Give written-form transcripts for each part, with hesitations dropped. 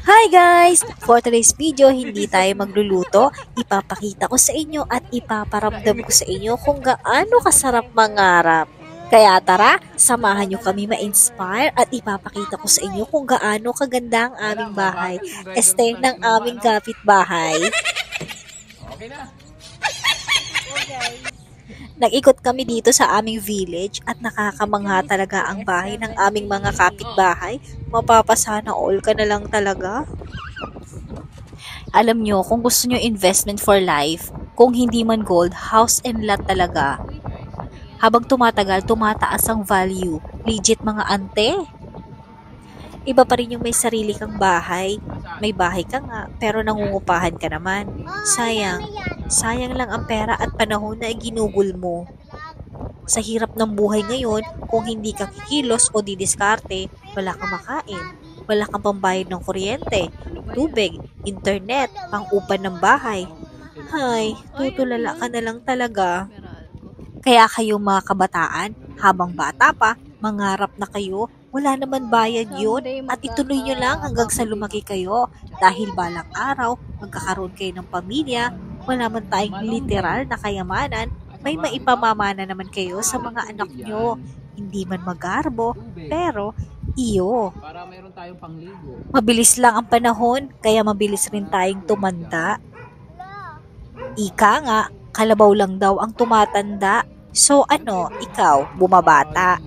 Hi guys! For today's video, hindi tayo magluluto. Ipapakita ko sa inyo at ipaparamdam ko sa inyo kung gaano kasarap mangarap. Kaya tara, samahan nyo kami ma-inspire at ipapakita ko sa inyo kung gaano kaganda ang aming bahay. Este ng aming kapitbahay. Okay na. Nag-ikot kami dito sa aming village at nakakamangha talaga ang bahay ng aming mga kapitbahay. Mapapasana all ka na lang talaga. Alam nyo, kung gusto nyo investment for life, kung hindi man gold, house and lot talaga. Habang tumatagal, tumataas ang value. Legit mga ante. Iba pa rin yung may sarili kang bahay. May bahay ka nga, pero nangungupahan ka naman. Sayang. Sayang lang ang pera at panahon na ginugol mo. Sa hirap ng buhay ngayon, kung hindi ka kikilos o didiskarte, wala kang makain. Wala kang pambayad ng kuryente, tubig, internet, pang-upan ng bahay. Hay, tutulala ka na lang talaga. Kaya kayo mga kabataan, habang bata pa, mangarap na kayo, wala naman bayad yun at ituloy nyo lang hanggang sa lumaki kayo dahil balang araw, magkakaroon kayo ng pamilya, wala man tayong literal na kayamanan, may maipamamana naman kayo sa mga anak nyo. Hindi man magarbo, pero iyo. Para mayroon tayong pangligo. Mabilis lang ang panahon, kaya mabilis rin tayong tumanda. Ika nga, kalabaw lang daw ang tumatanda. So ano, ikaw, bumabata.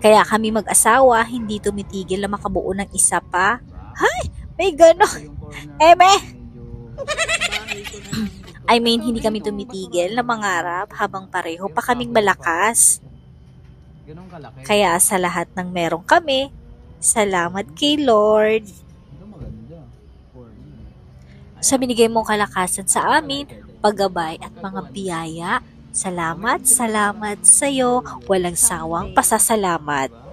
Kaya kami mag-asawa, hindi tumitigil na makabuo ng isa pa. Hay, may gano'n. Eme! I mean, hindi kami tumitigil na mangarap habang pareho pa kaming malakas. Ganun kalaki. Kaya sa lahat ng meron kami, salamat kay Lord. Ito maganda. For me. Sa binigay mong kalakasan sa amin, paggabay at mga biyaya, salamat, salamat sa'yo. Walang sawang pasasalamat.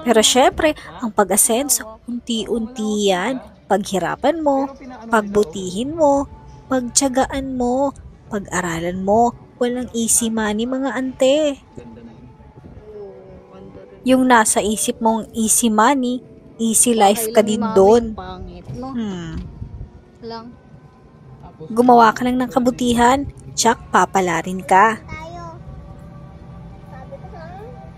Pero syempre, ang pag-asenso, unti-unti yan. Paghirapan mo, pagbutihin mo, pagtiyagaan mo, pag-aralan mo. Walang easy money mga ante. Ganda na yun. Yung nasa isip mong easy money, easy life ka din doon. Pangit, no? Lang. Tapos, Gumawa ka lang ng kabutihan, tsak papalarin ka.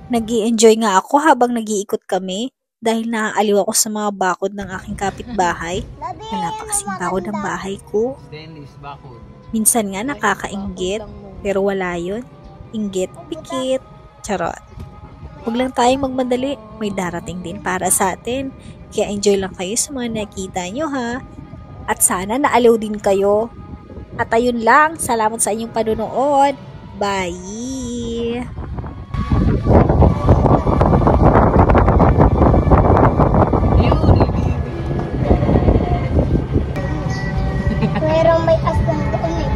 Nag-i-enjoy nga ako habang nag-iikot kami dahil naaaliw ako sa mga bakod ng aking kapitbahay. Wala pa kasing bakod ng bahay ko. stainless bakod. Minsan nga nakakainggit, pero wala yun. Inggit, pikit, charot. Huwag lang tayong magmadali, may darating din para sa atin. Kaya enjoy lang kayo sa mga nakita nyo ha. At sana naaliw din kayo. At ayun lang, salamat sa inyong panunood. Bye! Merong may aswang doon eh.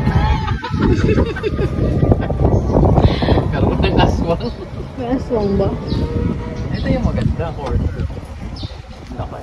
Karoon ng aswang. May aswang ba? Ito yung maganda corner. Laki.